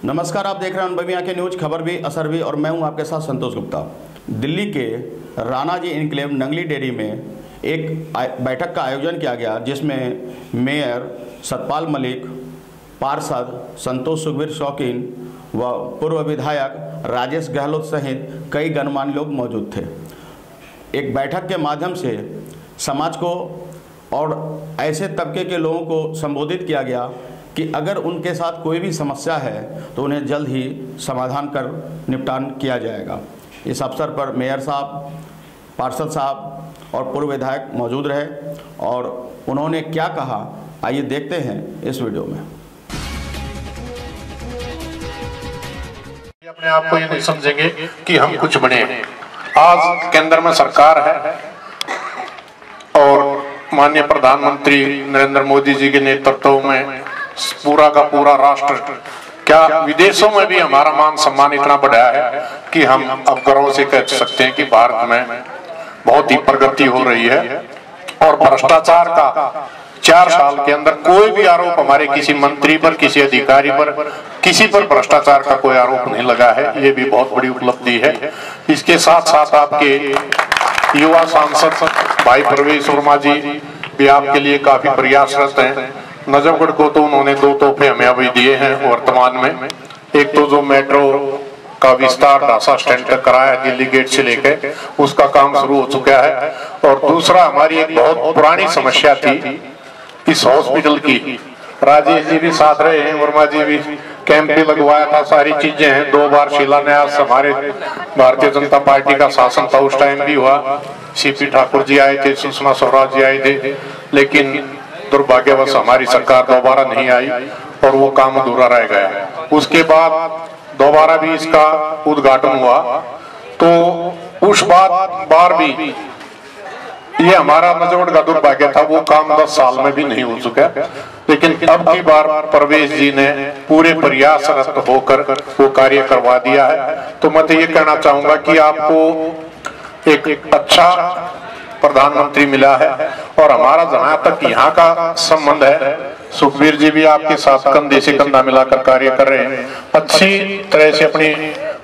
नमस्कार, आप देख रहे हैं अनुभवी आंखें न्यूज, खबर भी असर भी, और मैं हूं आपके साथ संतोष गुप्ता। दिल्ली के राणाजी इनक्लेव नंगली डेयरी में एक बैठक का आयोजन किया गया, जिसमें मेयर सतपाल मलिक, पार्षद संतोष सुखबीर शौकीन व पूर्व विधायक राजेश गहलोत सहित कई गणमान्य लोग मौजूद थे। एक बैठक के माध्यम से समाज को और ऐसे तबके के लोगों को संबोधित किया गया कि अगर उनके साथ कोई भी समस्या है तो उन्हें जल्द ही समाधान कर निपटान किया जाएगा। इस अवसर पर मेयर साहब, पार्षद साहब और पूर्व विधायक मौजूद रहे और उन्होंने क्या कहा, आइए देखते हैं इस वीडियो में। अपने आप को ये नहीं समझेंगे कि हम कुछ बने। आज केंद्र में सरकार है और माननीय प्रधानमंत्री नरेंद्र मोदी जी के नेतृत्व में पूरा का पूरा राष्ट्र, क्या विदेशों में भी हमारा मान सम्मान इतना बढ़ा है कि हम अब गर्व से कह सकते हैं कि भारत में बहुत ही प्रगति हो रही है। और भ्रष्टाचार का 4 साल के अंदर कोई भी आरोप हमारे किसी मंत्री पर, किसी अधिकारी पर, किसी पर भ्रष्टाचार का कोई आरोप नहीं लगा है। ये भी बहुत बड़ी उपलब्धि है। इसके साथ साथ आपके युवा सांसद भाई प्रवेश वर्मा जी भी आपके लिए काफी प्रयासरत हैं। नजफगढ़ को तो उन्होंने 2 तोहफे हमें अभी दिए हैं वर्तमान में। एक तो जो मेट्रो का विस्तार ढासा स्टैंड तक कराया दिल्ली गेट से लेकर, उसका काम शुरू हो चुका है। और दूसरा, हमारी एक बहुत पुरानी समस्या थी इस हॉस्पिटल की। राजेश जी भी साथ रहे हैं, वर्मा जी भी, कैंप भी लगवाया था, सारी चीजें हैं। 2 बार शिलान्यास हमारे भारतीय जनता पार्टी का शासन था, उस टाइम भी हुआ। सीपी ठाकुर जी आए थे, सुषमा स्वराज जी आए थे, लेकिन दुर्भाग्यवश हमारी सरकार दोबारा नहीं आई और वो काम अधूरा रह गया। उसके बाद दोबारा भी इसका उद्घाटन हुआ, तो उस बार भी ये हमारा नजफगढ़ का दुर्भाग्य था, वो काम 10 साल में भी नहीं हो चुका। लेकिन अब की बार प्रवेश जी ने पूरे प्रयासरत होकर वो कार्य करवा दिया है। तो मैं तो ये कहना चाहूंगा कि आपको एक अच्छा प्रधानमंत्री मिला है। और हमारा जहां तक यहाँ का संबंध है, सुखबीर जी भी आपके साथ कंधे से कंधा मिलाकर कार्य कर रहे हैं, अच्छी तरह से अपनी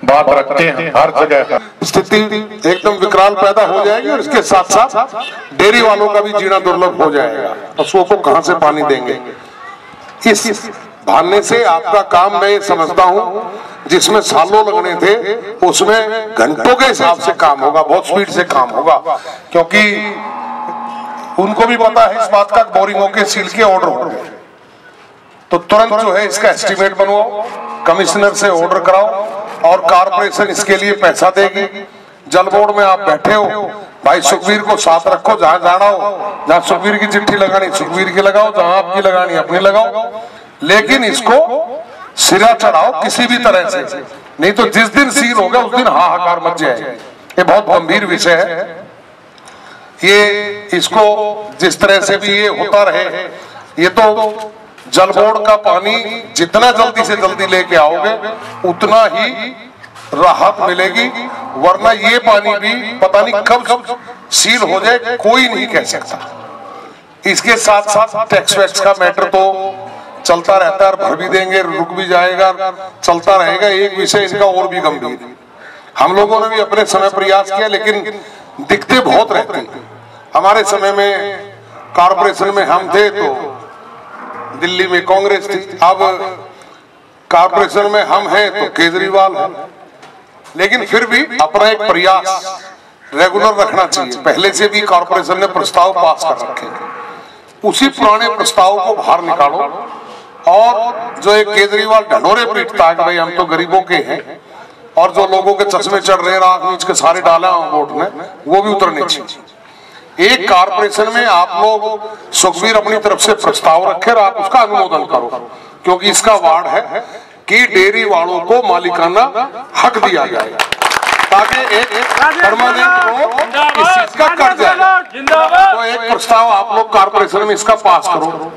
बात रखते हैं। हर जगह स्थिति एकदम विकराल पैदा हो जाएगी और इसके साथ साथ डेयरी वालों का भी जीना दुर्लभ हो जाएगा। पशुओं को कहां से पानी देंगे, इस भानने से आपका काम मैं समझता हूं जिसमें सालों लगने थे, उसमें घंटों के हिसाब से काम होगा, बहुत स्पीड से काम होगा। क्योंकि उनको भी पता है इस बात का, बोरिंगों के सील के ऑर्डर हो गए, तो तुरंत जो है इसका एस्टिमेट बनवाओ, कमिश्नर से ऑर्डर कराओ और कारपोरेशन इसके लिए पैसा देगी। जल बोर्ड में आप बैठे हो, भाई सुखबीर को साथ रखो, जहां जाना हो, जहां सुखबीर की चिट्ठी लगानी सुखबीर की लगाओ, जहां आपकी लगानी अपनी लगाओ, लेकिन इसको सिरा चढ़ाओ किसी भी तरह से, नहीं तो जिस दिन सील होगा उस दिन हाहाकार मच जाएगी। ये बहुत गंभीर विषय है। ये इसको जिस तरह से भी ये होता रहे, ये तो जल बोर्ड का पानी जितना जल्दी से जल्दी लेके आओगे उतना ही राहत मिलेगी, वरना ये पानी भी पता नहीं कब सील हो जाए, कोई नहीं कह सकता। इसके साथ साथ टैक्स वैक्स का मैटर तो चलता रहता है, भर भी देंगे, रुक भी जाएगा, चलता रहेगा। एक विषय इनका और भी गंभीर, हम लोगों ने भी अपने समय प्रयास किया, लेकिन दिक्कतें बहुत रहती हैं। हमारे समय में कारपोरेशन में हम थे तो दिल्ली में कांग्रेस थी, अब कारपोरेशन में हम हैं तो केजरीवाल है, लेकिन फिर भी अपना एक प्रयास रेगुलर रखना चाहिए। पहले से भी कारपोरेशन ने प्रस्ताव पास कर रखे, उसी पुराने प्रस्ताव को बाहर निकालो। और जो एक केजरीवाल ढनोरे पीटता है कि भाई हम तो गरीबों के हैं, और जो लोगों के चश्मे चढ़ रहे हैं, आंख नीच के सारे डाला वोट में, वो भी उतरने चाहिए। एक कारपोरेशन में आप लोग सुखबीर अपनी तरफ से प्रस्ताव रखे और आप उसका अनुमोदन करो, क्योंकि इसका वार्ड है कि डेयरी वालों को मालिकाना हक दिया जाए, ताकि एक परमानेंट इस चीज का कर जाए। तो एक प्रस्ताव आप लोग कारपोरेशन में इसका पास करो,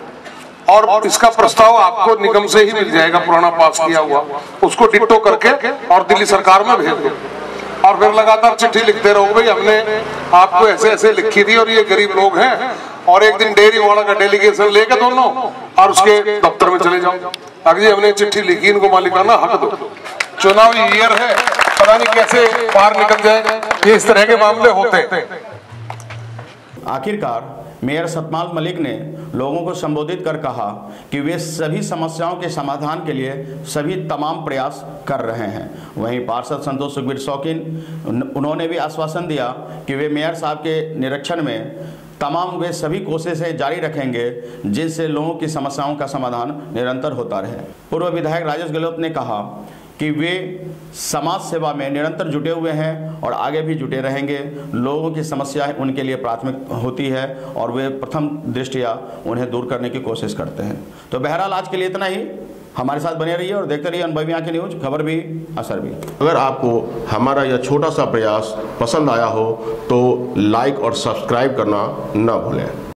और इसका प्रस्ताव आपको निगम से ही मिल जाएगा, पुराना पास किया हुआ, उसको डिट्टो करके और दिल्ली सरकार में भेज दो। और फिर लगातार चिट्ठी लिखते रहो, भाई हमने आपको ऐसे ऐसे लिखी थी और ये गरीब लोग हैं और एक दिन डेयरी वाला का डेलीगेशन लेके दोनों और उसके दफ्तर में चले जाओ, अगर जी हमने चिट्ठी लिखी इनको मालिकाना हक दो। चुनावी ईयर है, पता नहीं कैसे पार निकल जाए, ये इस तरह के मामले होते हैं। आखिरकार मेयर सतपाल मलिक ने लोगों को संबोधित कर कहा कि वे सभी समस्याओं के समाधान के लिए सभी तमाम प्रयास कर रहे हैं। वहीं पार्षद संतोष सुखबीर शौकीन उन्होंने भी आश्वासन दिया कि वे मेयर साहब के निरीक्षण में तमाम वे सभी कोशिशें जारी रखेंगे जिनसे लोगों की समस्याओं का समाधान निरंतर होता रहे। पूर्व विधायक राजेश गहलोत ने कहा कि वे समाज सेवा में निरंतर जुटे हुए हैं और आगे भी जुटे रहेंगे। लोगों की समस्याएं उनके लिए प्राथमिक होती है और वे प्रथम दृष्टया उन्हें दूर करने की कोशिश करते हैं। तो बहरहाल आज के लिए इतना ही। हमारे साथ बने रहिए और देखते रहिए अनुभवी आंखें न्यूज, खबर भी असर भी। अगर आपको हमारा यह छोटा सा प्रयास पसंद आया हो तो लाइक और सब्सक्राइब करना न भूलें।